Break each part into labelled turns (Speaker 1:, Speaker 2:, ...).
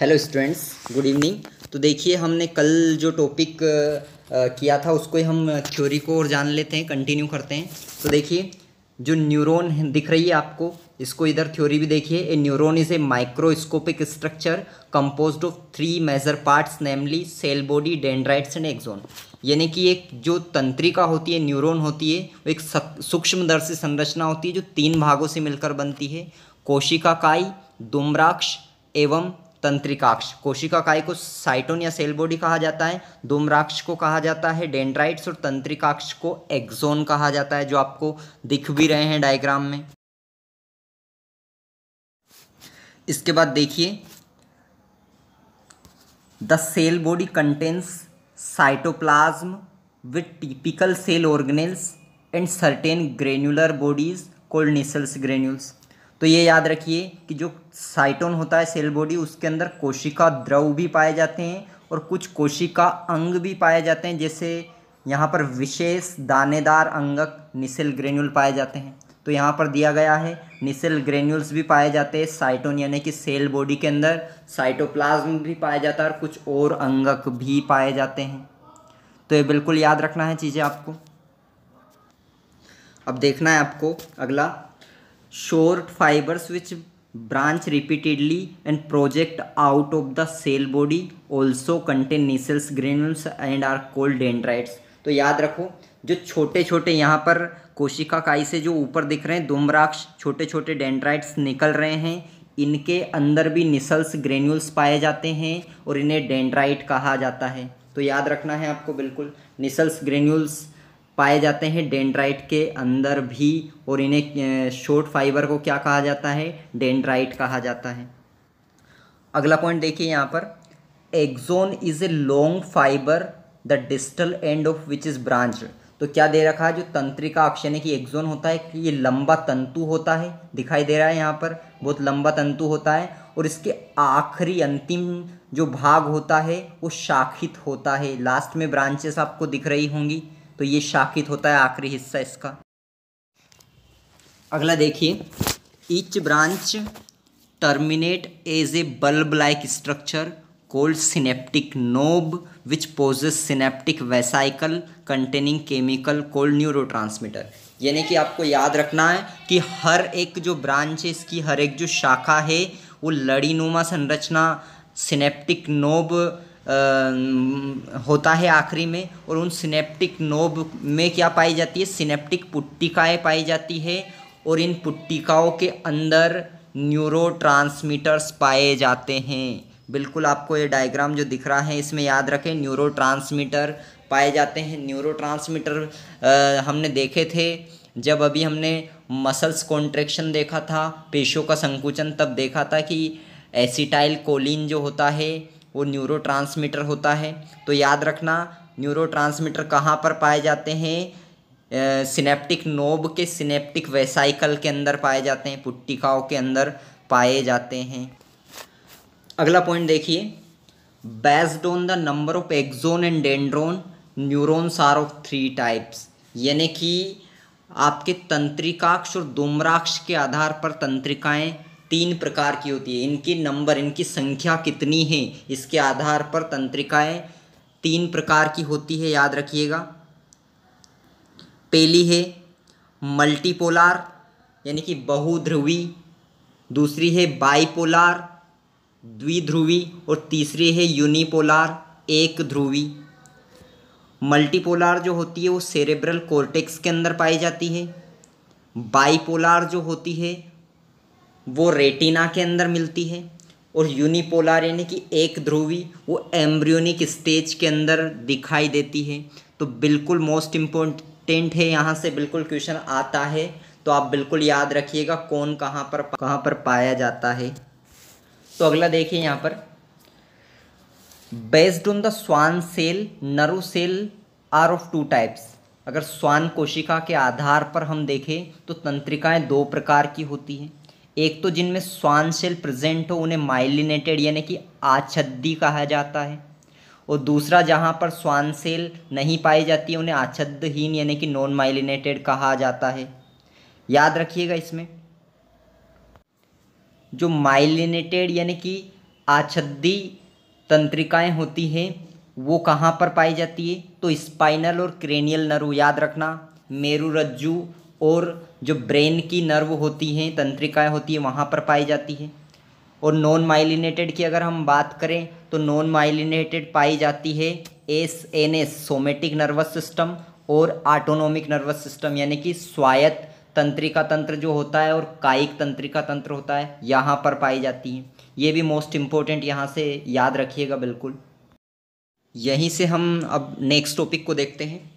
Speaker 1: Hello students, good evening. तो देखिए, हमने कल जो टॉपिक किया था उसको ही हम थ्योरी को और जान लेते हैं, कंटिन्यू करते हैं। तो देखिए, जो न्यूरॉन दिख रही है आपको, इसको इधर थ्योरी भी देखिए। A neuron is a microscopic structure composed of 3 major parts, namely cell body, dendrites and axon. यानी कि एक जो तंत्रिका होती है, न्यूरॉन होती है, वो एक सूक्ष्मदर्शी संरचना होती है जो 3 भागों से मिलकर बनती है। कोशिकाकाई, दुम्राक्ष एवं तंत्रिकाक्ष। कोशिकाकाई को साइटोन या सेल बॉडी कहा जाता है, दुम्राक्ष को कहा जाता है डेंड्राइट्स और तंत्रिकाक्ष को एक्सोन कहा जाता है, जो आपको दिख भी रहे हैं डायग्राम में। इसके बाद देखिए, the cell body contains cytoplasm with typical cell organelles and certain granular bodies called Nissl's granules. तो ये याद रखिए कि जो साइटोन होता है सेल बॉडी, उसके अंदर कोशिका द्रव भी पाए जाते हैं और कुछ कोशिका अंग भी पाए जाते हैं, जैसे यहाँ पर विशेष दानेदार अंगक निसेल ग्रेन्यूल पाए जाते हैं। तो यहाँ पर दिया गया है निसेल ग्रेन्यूल्स भी पाए जाते हैं साइटोन यानी कि सेल बॉडी के अंदर। साइटोप्लाज्म भी पाया जाता है और कुछ और अंगक भी पाए जाते हैं। तो ये बिल्कुल याद रखना है चीज़ें आपको। अब देखना है आपको अगला, short fibers which branch repeatedly and project out of the cell body also contain Nissel's granules and are called dendrites। तो याद रखो, जो छोटे छोटे यहाँ पर कोशिकाकाई से जो ऊपर दिख रहे हैं दुम्राक्ष, छोटे छोटे डेंड्राइट्स निकल रहे हैं, इनके अंदर भी निसेल्स ग्रेन्यूल्स पाए जाते हैं और इन्हें डेंड्राइट कहा जाता है। तो याद रखना है आपको बिल्कुल, निसेल्स ग्रेन्यूल्स पाए जाते हैं डेंड्राइट के अंदर भी, और इन्हें शॉर्ट फाइबर को क्या कहा जाता है, डेंड्राइट कहा जाता है। अगला पॉइंट देखिए यहाँ पर, axon is a long fibre the distal end of which is branch. तो क्या दे रखा है, जो तंत्रिका अक्ष यानी कि एक्सोन होता है कि ये लंबा तंतु होता है, दिखाई दे रहा है यहाँ पर, बहुत लंबा तंतु होता है, और इसके आखिरी अंतिम जो भाग होता है वो शाखित होता है। लास्ट में ब्रांचेस आपको दिख रही होंगी, तो ये शाखित होता है आखिरी हिस्सा इसका। अगला देखिए, each branch terminate as a bulb like structure called synaptic knob which possess synaptic vesicle containing chemical called neurotransmitter. यानी कि आपको याद रखना है कि हर एक जो ब्रांच है इसकी, हर एक जो शाखा है वो लड़ीनुमा संरचना सिनेप्टिक नोब होता है आखिरी में, और उन सिनेप्टिक नोब में क्या पाई जाती है, सिनेप्टिक पुट्टिकाएँ पाई जाती है, और इन पुट्टिकाओं के अंदर न्यूरोट्रांसमीटर्स पाए जाते हैं। बिल्कुल आपको ये डायग्राम जो दिख रहा है इसमें याद रखें, न्यूरोट्रांसमीटर पाए जाते हैं। न्यूरोट्रांसमीटर हमने देखे थे जब अभी हमने मसल्स कॉन्ट्रैक्शन देखा था, पेशियों का संकुचन, तब देखा था कि एसिटाइल कोलिन जो होता है वो न्यूरोट्रांसमीटर होता है। तो याद रखना, न्यूरोट्रांसमीटर कहाँ पर पाए जाते हैं, सिनेप्टिक नोब के सिनेप्टिक वेसाइकल के अंदर पाए जाते हैं, पुट्टिकाओं के अंदर पाए जाते हैं। अगला पॉइंट देखिए, based on the number of axon and dendron neurons are of 3 types. यानी कि आपके तंत्रिकाक्ष और दुम्राक्ष के आधार पर तंत्रिकाएं 3 प्रकार की होती है। इनकी नंबर, इनकी संख्या कितनी है, इसके आधार पर तंत्रिकाएं 3 प्रकार की होती है, याद रखिएगा। पहली है मल्टीपोलार यानी कि बहुध्रुवी, दूसरी है बाइपोलार द्विध्रुवी, और तीसरी है यूनिपोलार एक ध्रुवी। मल्टीपोलार जो होती है वो सेरेब्रल कॉर्टेक्स के अंदर पाई जाती है। बाइपोलार जो होती है वो रेटिना के अंदर मिलती है, और यूनिपोलार यानी कि एक ध्रुवी वो एम्ब्रियोनिक स्टेज के अंदर दिखाई देती है। तो बिल्कुल मोस्ट इम्पोर्टेंट है, यहाँ से बिल्कुल क्वेश्चन आता है, तो आप बिल्कुल याद रखिएगा कौन कहाँ पर पाया जाता है। तो अगला देखिए यहाँ पर, based on the Schwann cell nerve cell are of 2 types. अगर स्वान कोशिका के आधार पर हम देखें तो तंत्रिकाएं 2 प्रकार की होती हैं। एक तो जिनमें स्वान सेल प्रेजेंट हो उन्हें माइलिनेटेड यानी कि आच्छादी कहा जाता है, और दूसरा जहाँ पर स्वान सेल नहीं पाई जाती है उन्हें आच्छादहीन यानी कि नॉन माइलिनेटेड कहा जाता है। याद रखिएगा इसमें जो माइलिनेटेड यानी कि आच्छादी तंत्रिकाएं होती हैं वो कहाँ पर पाई जाती है, तो स्पाइनल और क्रेनियल नर्व, याद रखना, मेरुरज्जु और जो ब्रेन की नर्व होती हैं, तंत्रिकाएं होती हैं, वहाँ पर पाई जाती है। और नॉन माइलिनेटेड की अगर हम बात करें तो नॉन माइलिनेटेड पाई जाती है एसएनएस, सोमेटिक नर्वस सिस्टम, और ऑटोनोमिक नर्वस सिस्टम, यानी कि स्वायत्त तंत्रिका तंत्र जो होता है और कायिक तंत्रिका तंत्र होता है, यहाँ पर पाई जाती है। ये भी मोस्ट इम्पोर्टेंट यहाँ से याद रखिएगा बिल्कुल। यहीं से हम अब नेक्स्ट टॉपिक को देखते हैं।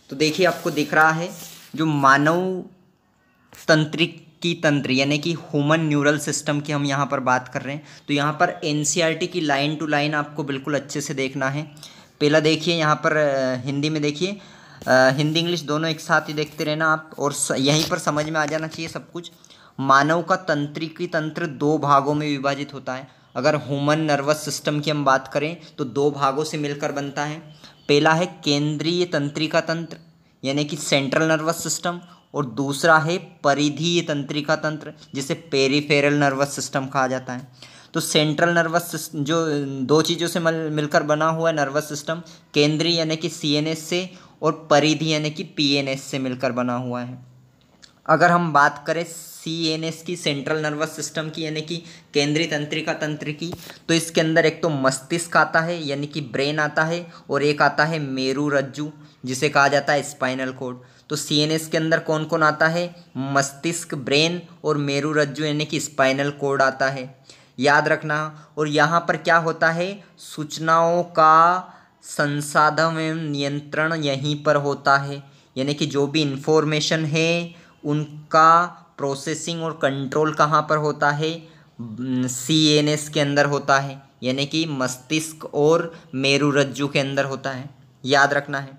Speaker 1: तो देखिए आपको दिख रहा है जो मानव तंत्रिकी तंत्र यानी कि ह्यूमन न्यूरल सिस्टम की हम यहाँ पर बात कर रहे हैं। तो यहाँ पर एनसीईआरटी की लाइन टू लाइन आपको बिल्कुल अच्छे से देखना है। पहला देखिए यहाँ पर हिंदी में देखिए, हिंदी इंग्लिश दोनों एक साथ ही देखते रहना आप, और यहीं पर समझ में आ जाना चाहिए सब कुछ। मानव का तंत्रिकी तंत्र दो भागों में विभाजित होता है। अगर ह्यूमन नर्वस सिस्टम की हम बात करें तो दो भागों से मिलकर बनता है। पहला है केंद्रीय तंत्रिका तंत्र यानी कि सेंट्रल नर्वस सिस्टम, और दूसरा है परिधीय तंत्रिका तंत्र जिसे पेरिफेरल नर्वस सिस्टम कहा जाता है। तो सेंट्रल नर्वस सिस्टम जो दो चीज़ों से मिलकर बना हुआ है नर्वस सिस्टम, केंद्रीय यानी कि सीएनएस से और परिधि यानी कि पीएनएस से मिलकर बना हुआ है। अगर हम बात करें सीएनएस की, सेंट्रल नर्वस सिस्टम की यानी कि केंद्रीय तंत्रिका तंत्र की, तो इसके अंदर एक तो मस्तिष्क आता है यानी कि ब्रेन आता है, और एक आता है मेरुरज्जु जिसे कहा जाता है स्पाइनल कॉर्ड। तो सीएनएस के अंदर कौन कौन आता है, मस्तिष्क, ब्रेन और मेरुरज्जु यानी कि स्पाइनल कॉर्ड आता है, याद रखना। और यहाँ पर क्या होता है, सूचनाओं का संसाधन एवं नियंत्रण यहीं पर होता है, यानी कि जो भी इंफॉर्मेशन है उनका प्रोसेसिंग और कंट्रोल कहाँ पर होता है, सीएनएस के अंदर होता है, यानी कि मस्तिष्क और मेरुरज्जु के अंदर होता है, याद रखना है।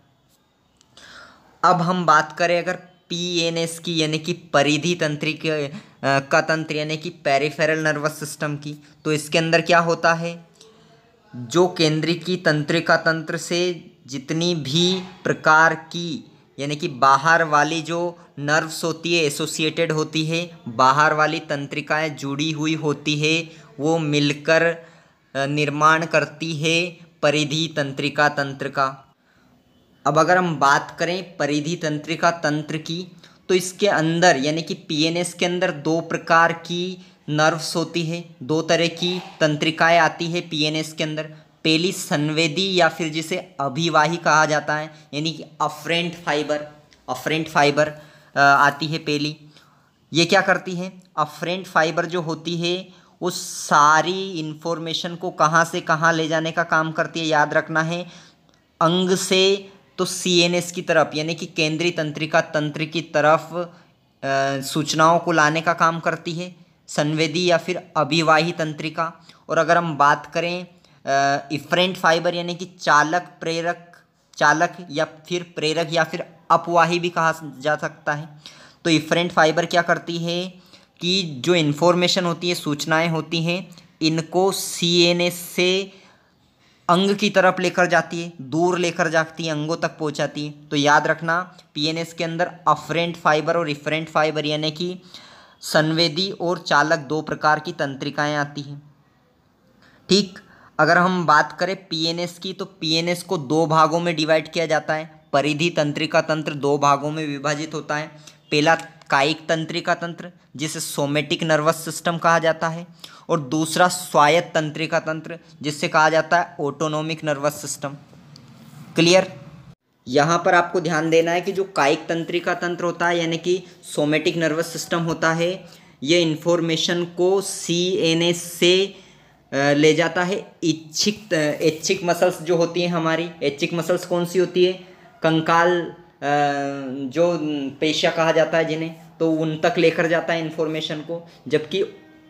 Speaker 1: अब हम बात करें अगर पीएनएस की यानी कि परिधि तंत्रिका तंत्र यानी कि पेरिफेरल नर्वस सिस्टम की, तो इसके अंदर क्या होता है, जो केंद्रीय तंत्रिका तंत्र से जितनी भी प्रकार की यानी कि बाहर वाली जो नर्व्स होती है एसोसिएटेड होती है, बाहर वाली तंत्रिकाएं जुड़ी हुई होती है, वो मिलकर निर्माण करती है परिधि तंत्रिका तंत्र का। अब अगर हम बात करें परिधि तंत्रिका तंत्र की, तो इसके अंदर यानी कि पीएनएस के अंदर दो प्रकार की नर्व्स होती है, दो तरह की तंत्रिकाएं आती है पीएनएस के अंदर। पहली संवेदी या फिर जिसे अभिवाही कहा जाता है यानी कि अफरेंट फाइबर आती है पहली। ये क्या करती है, अफरेंट फाइबर जो होती है उस सारी इन्फॉर्मेशन को कहाँ से कहाँ ले जाने का काम करती है, याद रखना है, अंग से तो सीएनएस की तरफ यानी कि केंद्रीय तंत्रिका तंत्र की तरफ सूचनाओं को लाने का काम करती है संवेदी या फिर अभिवाही तंत्रिका। और अगर हम बात करें इफरेंट फाइबर यानी कि चालक या फिर प्रेरक या फिर अपवाही भी कहा जा सकता है। तो इफरेंट फाइबर क्या करती है कि जो इन्फॉर्मेशन होती है, सूचनाएं होती हैं, इनको सीएनएस से अंग की तरफ लेकर जाती है, दूर लेकर जाती है, अंगों तक पहुंचाती है। तो याद रखना पीएनएस के अंदर अफरेंट फाइबर और इफरेंट फाइबर यानी कि संवेदी और चालक दो प्रकार की तंत्रिकाएं आती हैं। ठीक, अगर हम बात करें पीएनएस की, तो पीएनएस को दो भागों में डिवाइड किया जाता है। परिधि तंत्रिका तंत्र दो भागों में विभाजित होता है। पहला कायिक तंत्रिका तंत्र जिसे सोमेटिक नर्वस सिस्टम कहा जाता है, और दूसरा स्वायत्त तंत्रिका तंत्र जिससे कहा जाता है ऑटोनोमिक नर्वस सिस्टम। क्लियर? यहाँ पर आपको ध्यान देना है कि जो कायिक तंत्रिका तंत्र होता है यानी कि सोमेटिक नर्वस सिस्टम होता है, ये इन्फॉर्मेशन को सीएनएस से ले जाता है ऐच्छिक मसल्स जो होती हैं हमारी। ऐच्छिक मसल्स कौन सी होती है, कंकाल जो पेशियाँ कहा जाता है जिन्हें, तो उन तक लेकर जाता है इन्फॉर्मेशन को। जबकि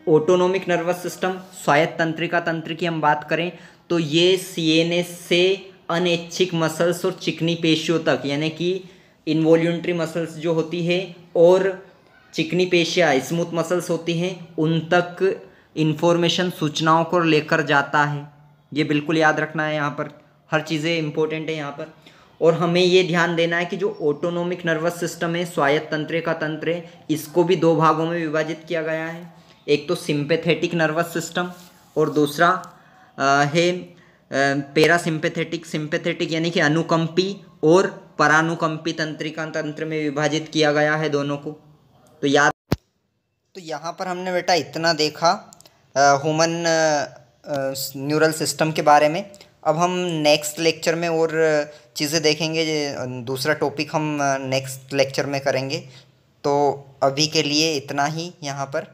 Speaker 1: ऑटोनोमिक नर्वस सिस्टम स्वायत्त तंत्रिका तंत्र की हम बात करें तो ये सीएनएस से अनैच्छिक मसल्स और चिकनी पेशियों तक यानी कि इनवॉल्यूंटरी मसल्स जो होती है और चिकनी पेशियाँ स्मूथ मसल्स होती हैं, उन तक इन्फॉर्मेशन सूचनाओं को लेकर जाता है। ये बिल्कुल याद रखना है, यहाँ पर हर चीज़ें इंपॉर्टेंट है यहाँ पर। और हमें ये ध्यान देना है कि जो ऑटोनोमिक नर्वस सिस्टम है, स्वायत्त तंत्रिका तंत्र है, इसको भी दो भागों में विभाजित किया गया है। एक तो सिंपैथेटिक नर्वस सिस्टम और दूसरा है पैरासिम्पेथेटिक। सिंपेथेटिक यानी कि अनुकंपी और परानुकंपी तंत्रिका तंत्र में विभाजित किया गया है दोनों को। तो यहाँ पर हमने बेटा इतना देखा ह्यूमन न्यूरल सिस्टम के बारे में। अब हम नेक्स्ट लेक्चर में और चीज़ें देखेंगे, दूसरा टॉपिक हम नेक्स्ट लेक्चर में करेंगे। तो अभी के लिए इतना ही यहाँ पर।